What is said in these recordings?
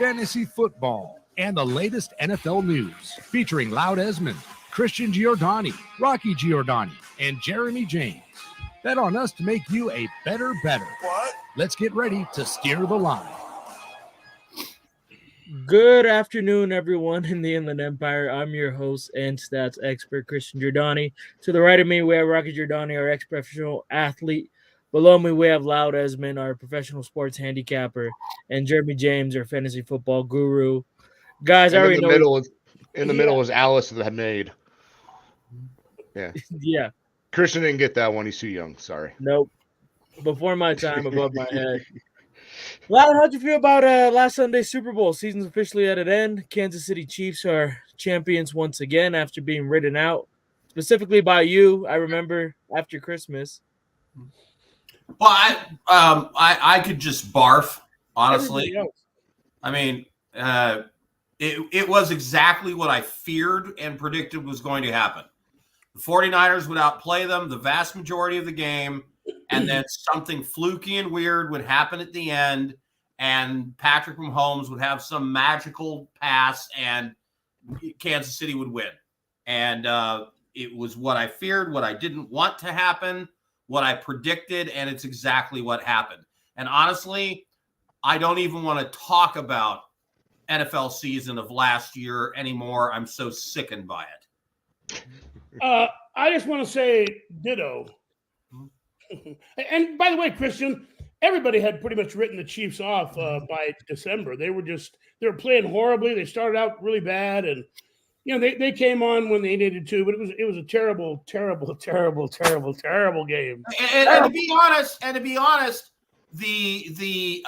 fantasy football, and the latest NFL news, featuring Loud-Esmond, Christian Giordani, Rocky Giordani, and Jeremy James. Bet on us to make you a better. What? Let's get ready to steer the line. Good afternoon, everyone in the Inland Empire. I'm your host and stats expert, Christian Giordani. To the right of me, we have Rocky Giordani, our ex-professional athlete. Below me, we have Loud-Esmond, our professional sports handicapper, and Jeremy James, our fantasy football guru. Guys, I already know. In the middle is Alice that made. Yeah. Yeah. Christian didn't get that one. He's too young. Sorry. Nope. Before my time, above my head. Loud, how'd you feel about last Sunday's Super Bowl? Season's officially at an end. Kansas City Chiefs are champions once again after being ridden out, specifically by you. I remember after Christmas. Well, I could just barf, honestly. I mean, it was exactly what I feared and predicted was going to happen. The 49ers would outplay them the vast majority of the game, and then something fluky and weird would happen at the end, and Patrick Mahomes would have some magical pass, and Kansas City would win. And it was what I feared, what I didn't want to happen, what I predicted, and it's exactly what happened. And honestly, I don't even want to talk about NFL season of last year anymore. I'm so sickened by it. I just want to say ditto. And by the way, Christian, everybody had pretty much written the Chiefs off by December. They were playing horribly. They started out really bad, and they came on when they needed to, but it was a terrible game. And to be honest, the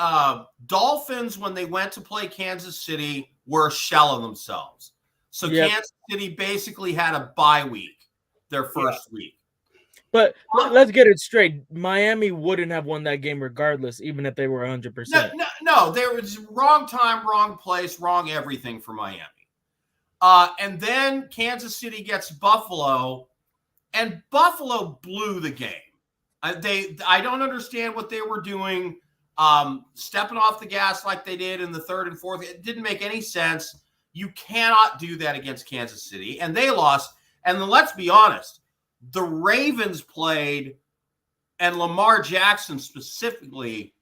Dolphins, when they went to play Kansas City, were a shell of themselves. So yep. Kansas City basically had a bye week, their first week. But let's get it straight. Miami wouldn't have won that game regardless, even if they were 100%. No, there was wrong time, wrong place, wrong everything for Miami. And then Kansas City gets Buffalo, and Buffalo blew the game. I don't understand what they were doing, stepping off the gas like they did in the third and fourth. It didn't make any sense. You cannot do that against Kansas City, and they lost. And then let's be honest, the Ravens played, and Lamar Jackson specifically,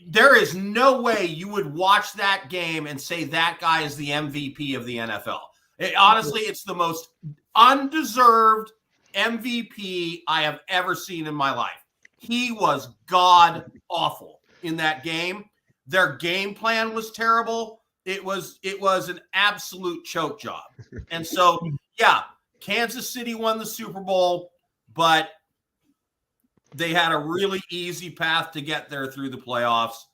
there is no way you would watch that game and say that guy is the MVP of the NFL. Honestly, it's the most undeserved MVP I have ever seen in my life. He was god-awful in that game. Their game plan was terrible. It was an absolute choke job. And so, yeah, Kansas City won the Super Bowl, but they had a really easy path to get there through the playoffs.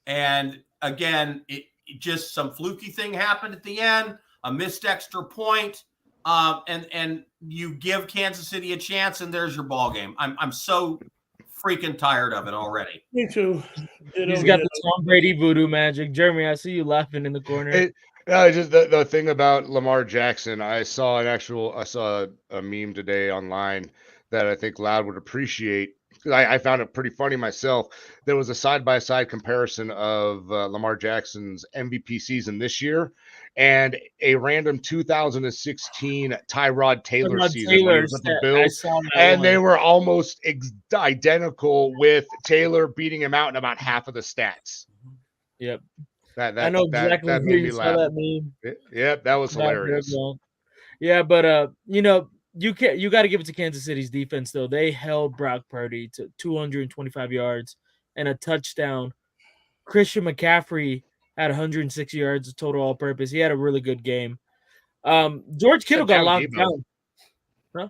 And again, it just some fluky thing happened at the end, a missed extra point, and you give Kansas City a chance, and there's your ball game. I'm so freaking tired of it already. Me too. He's got the Tom Brady voodoo magic. Jeremy, I see you laughing in the corner. Just the thing about Lamar Jackson, I saw a meme today online that I think Loud would appreciate. I found it pretty funny myself. There was a side-by-side comparison of Lamar Jackson's MVP season this year and a random 2016 Tyrod Taylor season with the Bills, and they were almost identical, with Taylor beating him out in about half of the stats. Yep. I know exactly that made me laugh. That meme. Yep, that was hilarious. Yeah, but you got to give it to Kansas City's defense though. They held Brock Purdy to 225 yards and a touchdown. Christian McCaffrey had 106 yards of total all-purpose. He had a really good game. George Kittle got locked down. Huh?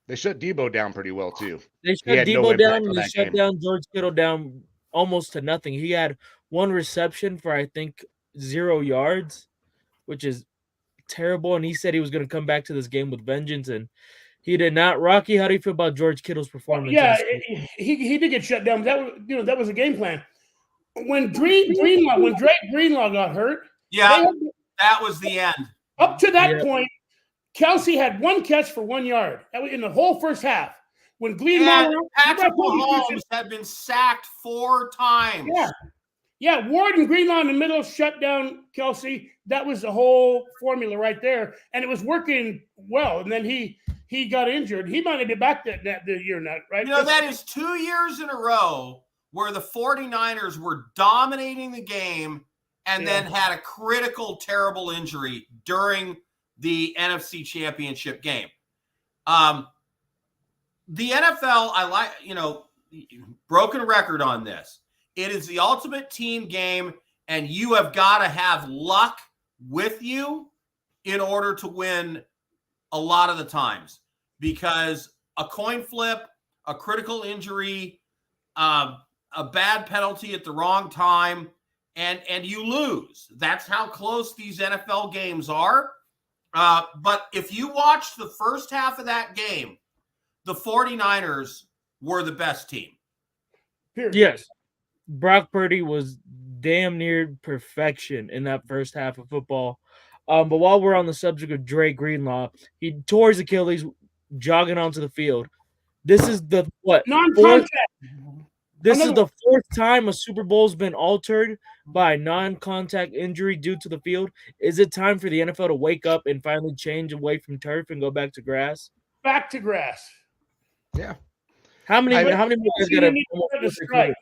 They shut Debo down pretty well too. They shut Debo down and they shut down George Kittle down almost to nothing. He had one reception for I think 0 yards, which is terrible. And he said he was going to come back to this game with vengeance, and he did not. Rocky, how do you feel about George Kittle's performance? Yeah, he did get shut down. That was a game plan. When Drake Greenlaw got hurt, that was the end. Up to that point, Kelsey had one catch for 1 yard. That was in the whole first half. When Greenlaw, Patrick Mahomes had been sacked 4 times. Yeah, Yeah, Ward and Greenlaw in the middle shut down Kelsey. That was the whole formula right there, and it was working well. And then he got injured. He might not be back that year, not right? That is 2 years in a row where the 49ers were dominating the game and then had a critical, terrible injury during the NFC Championship game. The NFL, I like, broken record on this. It is the ultimate team game, and you have got to have luck with you in order to win a lot of the times, because a coin flip, a critical injury, a bad penalty at the wrong time, and you lose. That's how close these NFL games are. But if you watch the first half of that game, the 49ers were the best team. Period. Yes. Brock Purdy was damn near perfection in that first half of football. But while we're on the subject of Dre Greenlaw, he tore his Achilles jogging onto the field. This is the non-contact. This is the fourth time a Super Bowl's been altered by a non-contact injury due to the field. Is it time for the NFL to wake up and finally change away from turf and go back to grass? Back to grass. Yeah. How many more guys got to?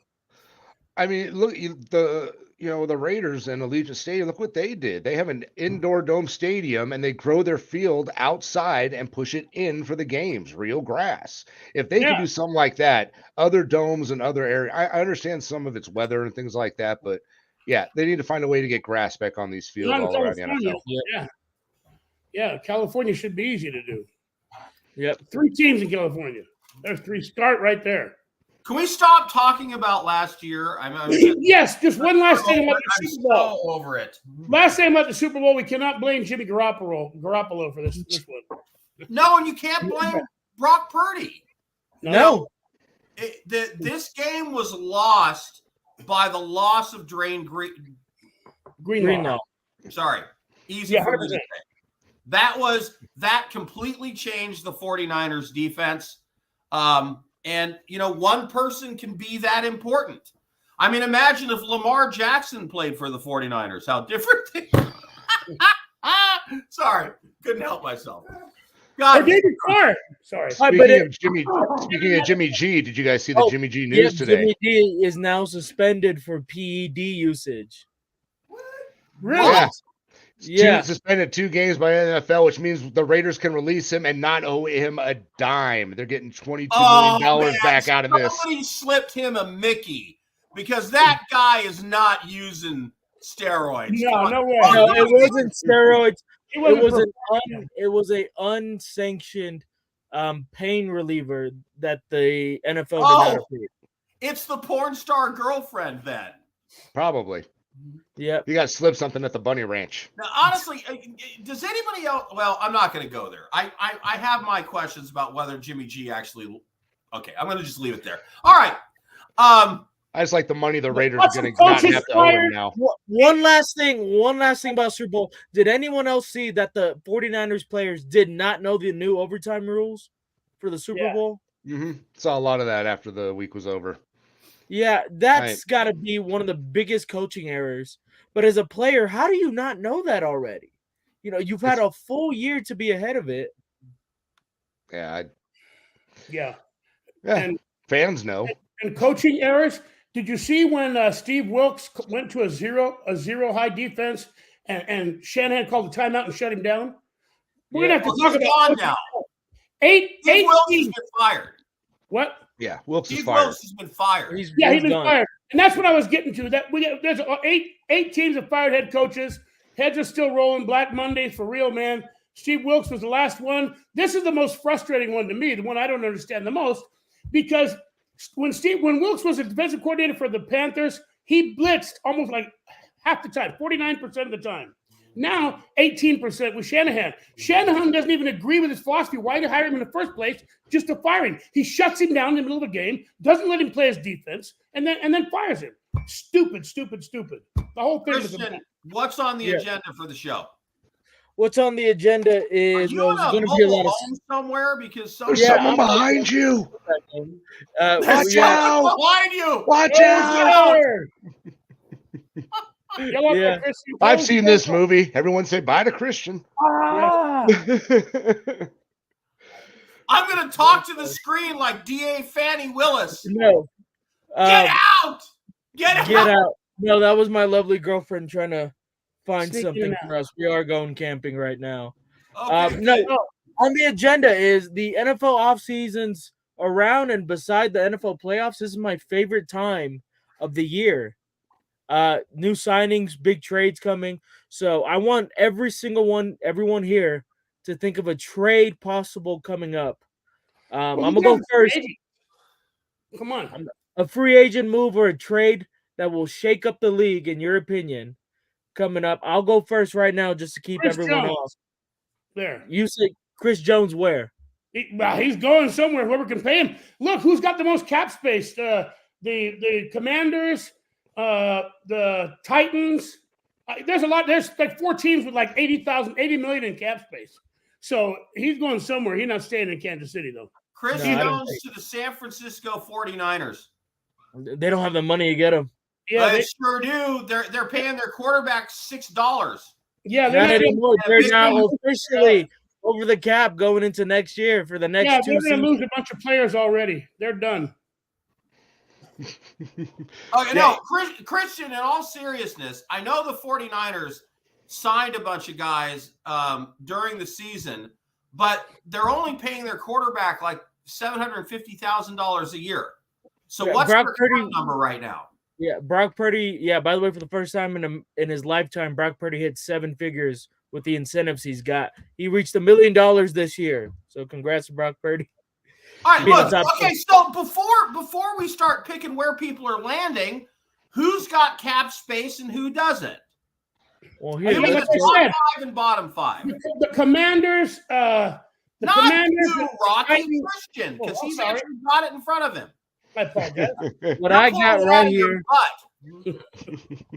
I mean, look, the Raiders and Allegiant Stadium, look what they did. They have an indoor dome stadium, and they grow their field outside and push it in for the games, real grass. If they could do something like that, other domes and other areas, I understand some of it's weather and things like that, but yeah, they need to find a way to get grass back on these fields all around the NFL. Yeah, California should be easy to do. Yep. 3 teams in California. There's 3. Start right there. Can we stop talking about last year? Yes, just one last thing about the Super Bowl. So over it. Last thing about the Super Bowl, we cannot blame Jimmy Garoppolo for this one. No, and you can't blame Brock Purdy. No. This game was lost by the loss of Drain Greenlaw. Sorry. Easy for me to say. That completely changed the 49ers defense. And, one person can be that important. I mean, imagine if Lamar Jackson played for the 49ers, how different things. Sorry, couldn't help myself. God. David Carr. Sorry. Speaking of Jimmy G, did you guys see the Jimmy G news today? Jimmy G is now suspended for PED usage. Really? Yeah. Yeah. Suspended 2 games by NFL, which means the Raiders can release him and not owe him a dime. They're getting $22 million back out of this. Somebody slipped him a Mickey, because that guy is not using steroids. No way. No, it wasn't steroids. It was an unsanctioned pain reliever that the NFL did not approve. It's the porn star girlfriend then. Probably. Yeah. You got to slip something at the Bunny Ranch. Now, honestly, does anybody else? Well, I'm not going to go there. I have my questions about whether Jimmy G actually. Okay, I'm going to just leave it there. All right. I just like the money the Raiders are going to not have to owe him now. One last thing about Super Bowl. Did anyone else see that the 49ers players did not know the new overtime rules for the Super Bowl? Mm-hmm. Saw a lot of that after the week was over. Yeah, that's got to be one of the biggest coaching errors. But as a player, how do you not know that already? You've had a full year to be ahead of it. Yeah. Yeah. And fans know. And coaching errors. Did you see when Steve Wilkes went to a zero high defense and Shanahan called the timeout and shut him down? We're gonna have to talk about now. Eight Wilkes teams. has been fired. What? Yeah, Wilkes is Steve fired. Wilkes has been fired. He's been fired, and that's what I was getting to. That there's eight teams have fired head coaches. Heads are still rolling. Black Mondays for real, man. Steve Wilkes was the last one. This is the most frustrating one to me, the one I don't understand the most, because when Wilkes was a defensive coordinator for the Panthers, he blitzed almost like half the time, 49% of the time. Now, 18% with Shanahan. Shanahan doesn't even agree with his philosophy. Why did he hire him in the first place? Just to fire him. He shuts him down in the middle of a game, doesn't let him play his defense, and then fires him. Stupid. The whole thing is Christian, what's on the agenda for the show? What's on the agenda is going to be a lot of somewhere because there's someone behind you. Watch out! Behind you! Watch out! Y'all want Yeah. that Christian I've Cole? seen this movie. Everyone say bye to Christian. Ah! I'm going to talk to the screen like D.A. Fannie Willis. No. Get out! Get out! No, that was my lovely girlfriend trying to find Sneaking something out. for us. We are going camping right now. Okay, No, good. on the agenda is the NFL off seasons around and beside the NFL playoffs. This is my favorite time of the year. New signings, big trades coming. So I want everyone here to think of a trade possible coming up. I'm Well, gonna go first. Come on. A free agent move or a trade that will shake up the league, in your opinion, coming up. I'll go first right now just to keep Chris everyone Jones. off. There. You say Chris Jones where? He's going somewhere. Whoever can pay him. Look, who's got the most cap space? The Commanders, the Titans. There's a lot. There's like 4 teams with like 80 million in cap space. So he's going somewhere. He's not staying in Kansas City though. Chris No, I don't Jones to the San Francisco 49ers. They don't have the money to get him. Yeah, They sure do. They're paying their quarterback $6. yeah, Not they're anymore. Yeah, They're big now money. officially over the cap going into next year for the next yeah, 2 they're going seasons. to lose a bunch of players already. They're done. Okay, no, Christian, in all seriousness, I know the 49ers signed a bunch of guys during the season, but they're only paying their quarterback like $750,000 a year. So what's Brock their Purdy- cap number right now? Yeah, Brock Purdy. Yeah, by the way, for the first time in his lifetime, Brock Purdy hit 7 figures with the incentives he's got. He reached $1 million this year. So congrats to Brock Purdy. All right, Being look, the top okay, so before we start picking where people are landing, who's got cap space and who doesn't? Well, Give me here, the like I top said. 5 and bottom 5. The Commanders. Not you, Rocky, Christian, because he's sorry. actually got it in front of him. I apologize. what You're I pulling got it out right of your here butt.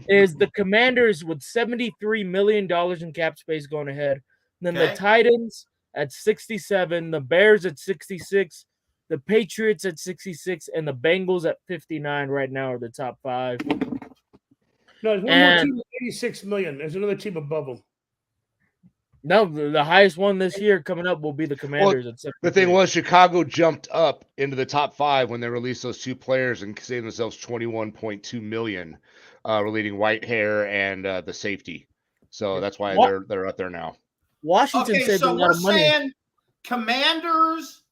is the Commanders with $73 million in cap space going ahead. Then the Okay. Titans at 67, the Bears at 66, the Patriots at 66, and the Bengals at 59 right now are the top 5. No, there's one more And- team with 86 million. There's another team above them. No, the highest one this year coming up will be the Commanders at 73. The thing was, Chicago jumped up into the top 5 when they released those 2 players and saved themselves $21.2 million, relating Whitehair and the safety. So that's why they're up there now. Washington Okay, saved a so lot we're of money. saying Commanders.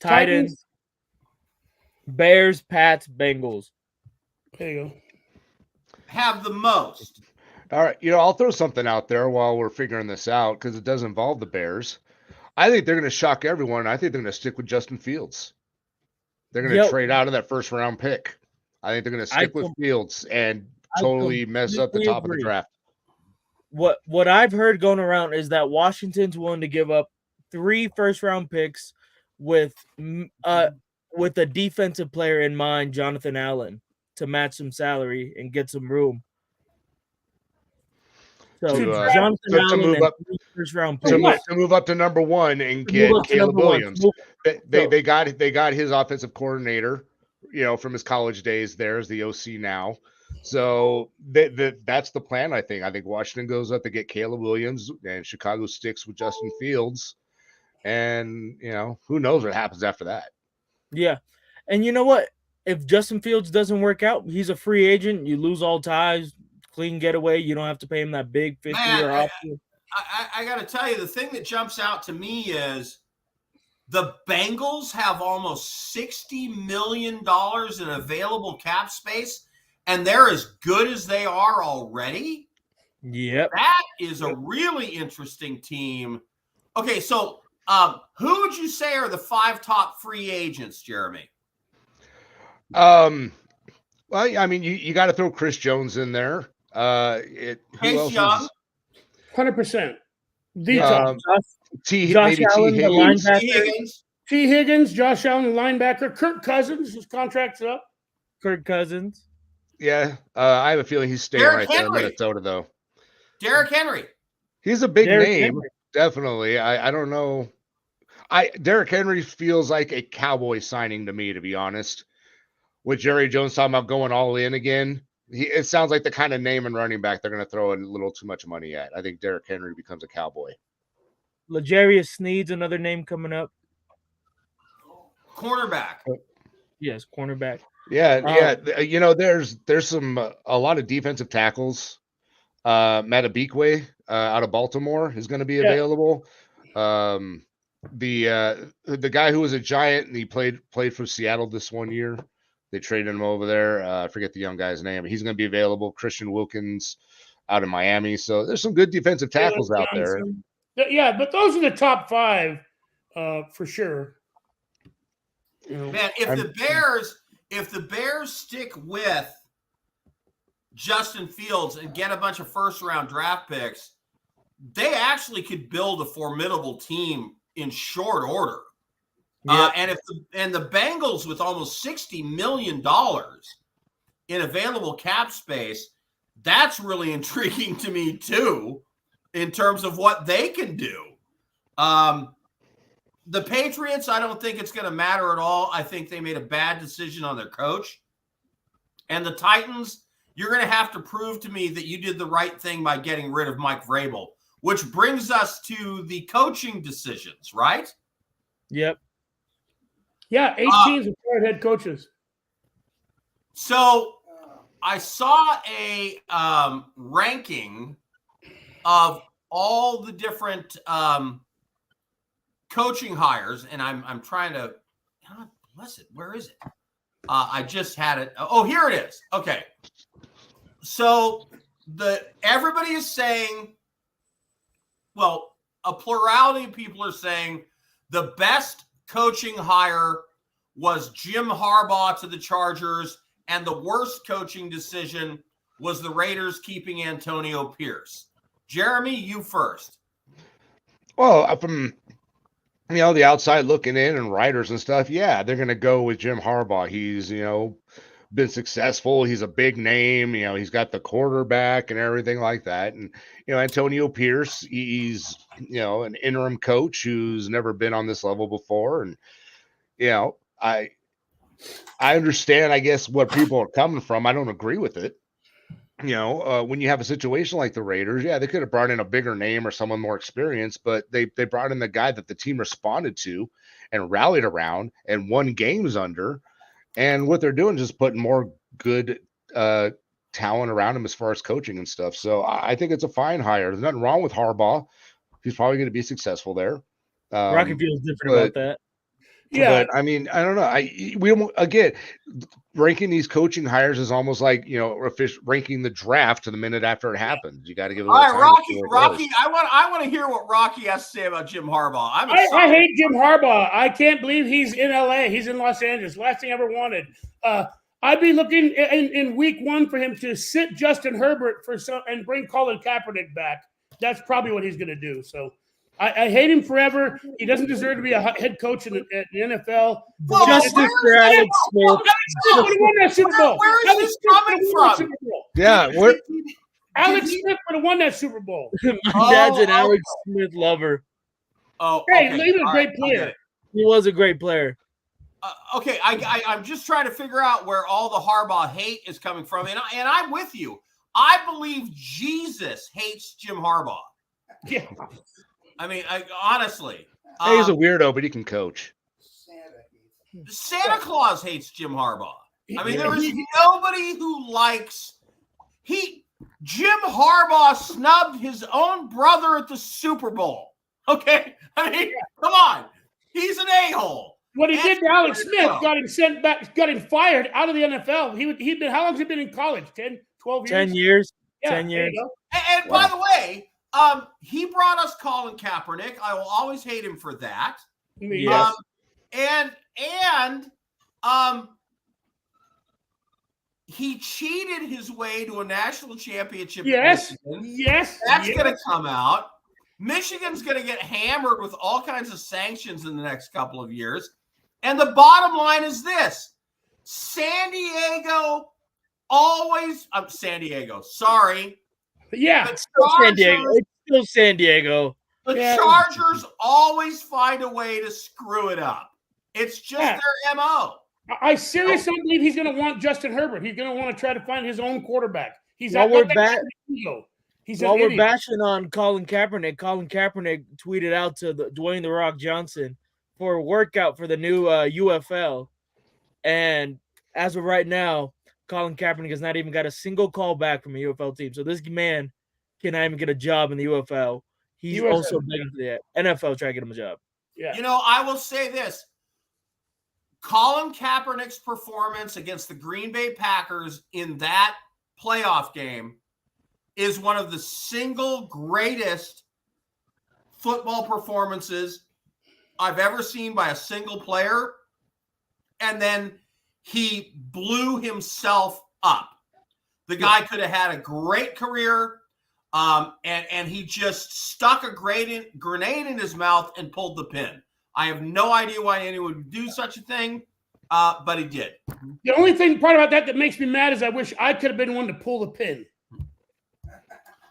Titans, Bears, Pats, Bengals. There you go. Have the most. All right, I'll throw something out there while we're figuring this out because it does involve the Bears. I think they're going to shock everyone. I think they're going to stick with Justin Fields. They're going to trade out of that first round pick. I think they're going to stick with Fields and totally mess up the top of the draft. What I've heard going around is that Washington's willing to give up 3 first-round picks with a defensive player in mind, Jonathan Allen, to match some salary and get some room. So Jonathan Allen move up, first round to picks. move up to number 1 and get Caleb Williams. They got his offensive coordinator, from his college days there as the OC now. So that's the plan. I think Washington goes up to get Caleb Williams and Chicago sticks with Justin Fields. And who knows what happens after that. Yeah. And you know what? If Justin Fields doesn't work out, he's a free agent. You lose all ties, clean getaway. You don't have to pay him that big 50-year option. I got to tell you, the thing that jumps out to me is the Bengals have almost $60 million in available cap space, and they're as good as they are already. Yep. That is a really interesting team. Okay, so who would you say are the 5 top free agents, Jeremy? Well, I mean, you got to throw Chris Jones in there. Chase Young. 100%. Josh Allen, the linebacker. T. Higgins, Josh Allen, the linebacker. Kirk Cousins, his contract's up. Kirk Cousins. Yeah, I have a feeling he's staying Derrick right there in Henry. Minnesota, though. Derrick Henry. He's a big Derrick name, Henry. definitely. I don't know. Derrick Henry feels like a Cowboy signing to me, to be honest. With Jerry Jones talking about going all in again, it sounds like the kind of name and running back they're going to throw a little too much money at. I think Derrick Henry becomes a Cowboy. L'Jarius Sneed's another name coming up. Cornerback. Yes, cornerback. Yeah. There's a lot of defensive tackles. Matabikwe out of Baltimore is going to be available. The guy who was a Giant and he played for Seattle this one year. They traded him over there. I forget the young guy's name. He's going to be available. Christian Wilkins out of Miami. So there's some good defensive tackles out there. Yeah, but those are the top 5 for sure. Man, if the Bears stick with Justin Fields and get a bunch of first-round draft picks, they actually could build a formidable team in short order. Yep. And the Bengals with almost $60 million in available cap space, that's really intriguing to me too, in terms of what they can do. The Patriots, I don't think it's going to matter at all. I think they made a bad decision on their coach. And the Titans, you're going to have to prove to me that you did the right thing by getting rid of Mike Vrabel, which brings us to the coaching decisions, right? Yep. Yeah, 8 teams with 4 head coaches. So I saw a ranking of all the different coaching hires, and I'm trying to, God bless it, where is it? I just had it. Oh, here it is. Okay. So everybody is saying, well, a plurality of people are saying the best coaching hire was Jim Harbaugh to the Chargers, and the worst coaching decision was the Raiders keeping Antonio Pierce. Jeremy, you first. Well, from the outside looking in and writers and stuff, yeah, they're going to go with Jim Harbaugh. He's, been successful. He's a big name. He's got the quarterback and everything like that. And, Antonio Pierce, he's, an interim coach who's never been on this level before. And, I understand, I guess, what people are coming from. I don't agree with it. When you have a situation like the Raiders, yeah, they could have brought in a bigger name or someone more experienced, but they brought in the guy that the team responded to and rallied around and won games under. And what they're doing is just putting more good talent around him as far as coaching and stuff. So I think it's a fine hire. There's nothing wrong with Harbaugh. He's probably going to be successful there. Rocky feels different about that. Yeah, but I mean, I don't know. We again, ranking these coaching hires is almost like ranking the draft to the minute after it happens. You got to give it. All right, Rocky. I want to hear what Rocky has to say about Jim Harbaugh. I hate Jim Harbaugh. I can't believe he's in LA. He's in Los Angeles. Last thing I ever wanted. I'd be looking in week 1 for him to sit Justin Herbert and bring Colin Kaepernick back. That's probably what he's going to do. So. I hate him forever. He doesn't deserve to be a head coach in the NFL. Well, Justice for Alex Smith. Where is this coming from? Yeah, Alex Smith would have won that Super Bowl. My dad's an Alex Smith lover. Oh, hey, he was a great player. He was a great player. Okay, I'm just trying to figure out where all the Harbaugh hate is coming from, and I'm with you. I believe Jesus hates Jim Harbaugh. Yeah. I mean, honestly. He's a weirdo, but he can coach. Santa Claus hates Jim Harbaugh. I mean, there is nobody who likes – Jim Harbaugh snubbed his own brother at the Super Bowl. Okay? I mean, come on. He's an a-hole. What he did to Alex Smith got him sent back, got him fired out of the NFL. He'd been – how long has he been in college? 10, 12 years? 10 years. Yeah, 10 years. And by the way – he brought us Colin Kaepernick. I will always hate him for that. Yes. He cheated his way to a national championship. Yes. That's going to come out. Michigan's going to get hammered with all kinds of sanctions in the next couple of years. And the bottom line is this. San Diego always – San Diego. Sorry. Yeah, it's still San Diego. It's still San Diego. The Chargers always find a way to screw it up. It's just their MO. I seriously don't believe he's going to want Justin Herbert. He's going to want to try to find his own quarterback. He's While not we're that back, ego. He's while an we're idiot. bashing on Colin Kaepernick tweeted out to Dwayne The Rock Johnson for a workout for the new UFL. And as of right now, Colin Kaepernick has not even got a single call back from a UFL team. So this man cannot even get a job in the UFL. He's USFL. also begging for the NFL trying to get him a job. Yeah. You know, I will say this. Colin Kaepernick's performance against the Green Bay Packers in that playoff game is one of the single greatest football performances I've ever seen by a single player. And then he blew himself up. The guy could have had a great career, and he just stuck a grenade in his mouth and pulled the pin. I have no idea why anyone would do such a thing, but he did. The only part about that makes me mad is I wish I could have been one to pull the pin.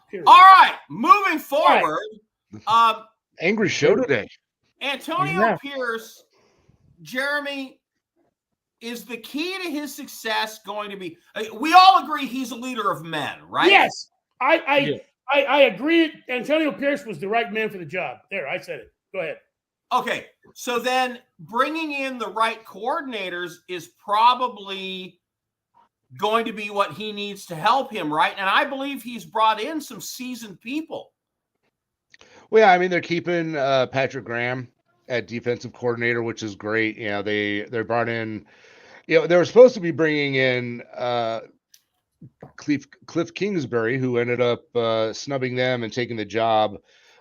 Period. All right, moving forward. Angry show today. Antonio Pierce, Jeremy, is the key to his success going to be? We all agree he's a leader of men, right? Yes, I agree. Antonio Pierce was the right man for the job. There, I said it. Go ahead. Okay, so then bringing in the right coordinators is probably going to be what he needs to help him, right? And I believe he's brought in some seasoned people. Well, yeah, I mean, they're keeping Patrick Graham at defensive coordinator, which is great. You know, they brought in, you know, they were supposed to be bringing in Cliff Kingsbury, who ended up snubbing them and taking the job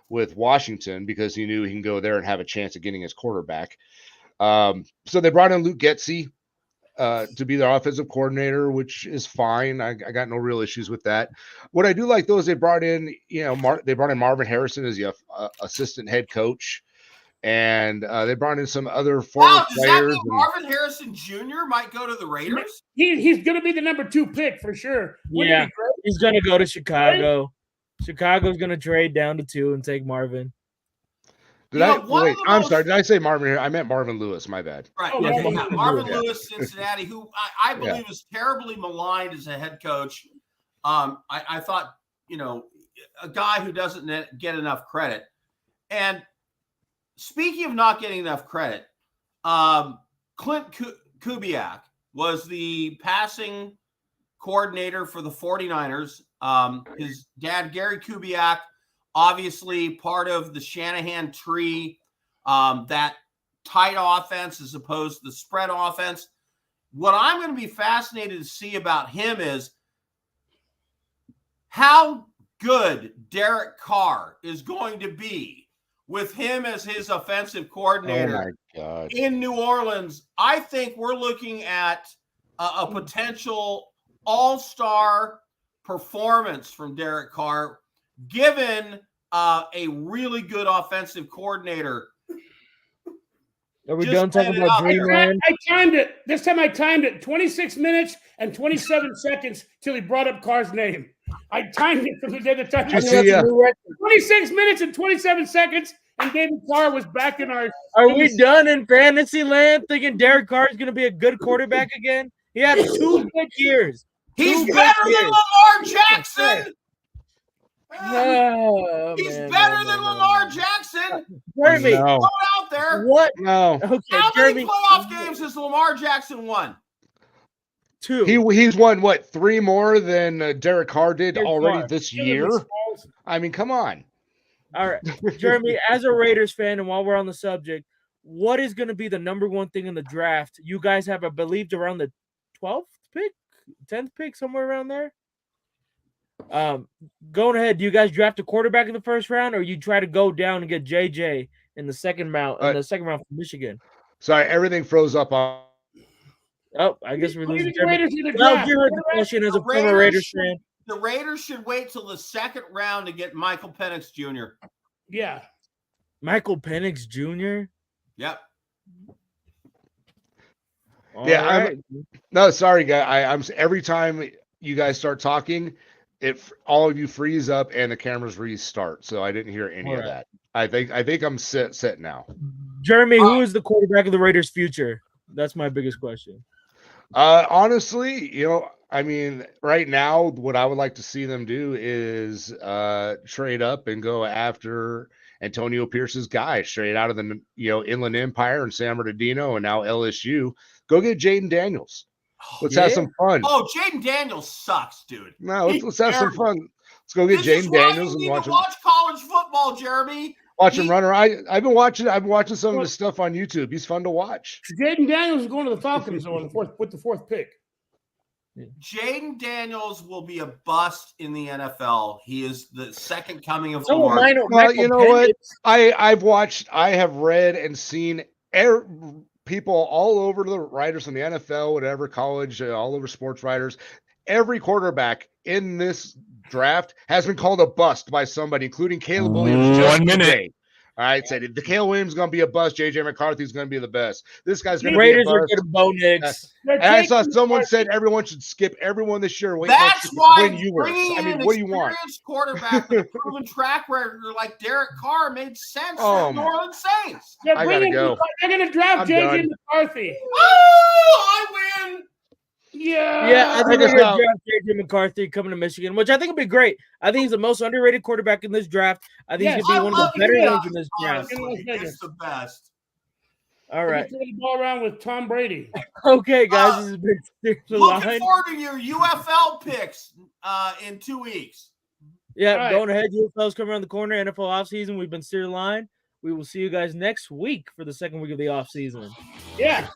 with Washington because he knew he can go there and have a chance of getting his quarterback. So they brought in Luke Getsy to be their offensive coordinator, which is fine. I got no real issues with that. What I do like though is they brought in, you know, they brought in Marvin Harrison as the assistant head coach, and they brought in some other former does players. That mean Marvin Harrison Jr. might go to the Raiders? He's going to be the number 2 pick for sure. Yeah, he's going to go to Chicago. Chicago's going to trade down to 2 and take Marvin. I'm sorry. Did I say Marvin here? I meant Marvin Lewis. My bad. Right. Oh, Okay, Marvin Marvin Lewis, Cincinnati, who I believe is terribly maligned as a head coach. I thought, you know, a guy who doesn't get enough credit. And speaking of not getting enough credit, Clint Kubiak was the passing coordinator for the 49ers. His dad, Gary Kubiak, obviously part of the Shanahan tree, that tight offense as opposed to the spread offense. What I'm going to be fascinated to see about him is how good Derek Carr is going to be with him as his offensive coordinator in New Orleans. I think we're looking at a potential all-star performance from Derek Carr, given a really good offensive coordinator. Are we done talking about Dreamland? I timed it. This time I timed it 26 minutes and 27 seconds till he brought up Carr's name. I timed it from the day the time. 26 minutes and 27 seconds, and David Carr was back in our. Are we done in fantasy land thinking Derek Carr is going to be a good quarterback again? He had 2 good years. He's better than Lamar Jackson. He's better than Lamar Jackson. Jeremy, out there. What? No. Okay, How Jeremy, many playoff games has Lamar Jackson won? 2. He's won what, 3 more than Derek Carr did already this year? I mean, come on. All right, Jeremy, as a Raiders fan, and while we're on the subject, what is going to be the number 1 thing in the draft? You guys have, I believe, around the 12th pick, 10th pick, somewhere around there. Going ahead, do you guys draft a quarterback in the first round, or you try to go down and get JJ in the second round? In the second round from Michigan. Sorry, everything froze up on. Oh, I guess we're losing. You heard the question as a former Raiders fan. The Raiders should wait till the second round to get Michael Penix Jr. Yeah, Michael Penix Jr. Yep. No, sorry, guy. I'm every time you guys start talking, all of you freeze up and the cameras restart. So I didn't hear any of that. I think I'm set now. Jeremy, who is the quarterback of the Raiders' future? That's my biggest question. Honestly, I mean, right now, what I would like to see them do is trade up and go after Antonio Pierce's guy straight out of the Inland Empire and San Bernardino and now LSU. Go get Jaden Daniels. Let's have some fun. Oh, Jaden Daniels sucks, dude. No, let's have some fun. Let's go get Jaden Daniels and watch college football, Jeremy. Watch him run around. I've been watching some of his stuff on YouTube. He's fun to watch. Jaden Daniels is going to the Falcons with the fourth pick. Jaden Daniels will be a bust in the NFL. He is the second coming of Lamar. Well, you know what? I have read and seen people all over, the writers from the NFL, whatever, college, all over sports writers. Every quarterback in this draft has been called a bust by somebody, including Caleb Williams. 1 minute. Today. All right, said the Caleb Williams is going to be a bust. JJ McCarthy's going to be the best. This guy's going to be a bust. Raiders are getting Bo Nix. And I saw someone said everyone should skip everyone this year. That's why bringing in what do you want? Quarterback with a proven track record like Derek Carr made sense for New Orleans Saints. I gotta go. They're going to draft JJ McCarthy. Oh, I win. Yeah, I think they're going to draft JJ McCarthy coming to Michigan, which I think would be great. I think he's the most underrated quarterback in this draft. I think he's going to be one of the better ones in this draft. It's the best. All right. Throw the ball around with Tom Brady. Okay, guys, this has been Seriously Looking forward to your UFL picks in 2 weeks. Yeah, right. Going ahead. UFL's coming around the corner. NFL offseason. We've been Steer Line. We will see you guys next week for the second week of the offseason. Yeah.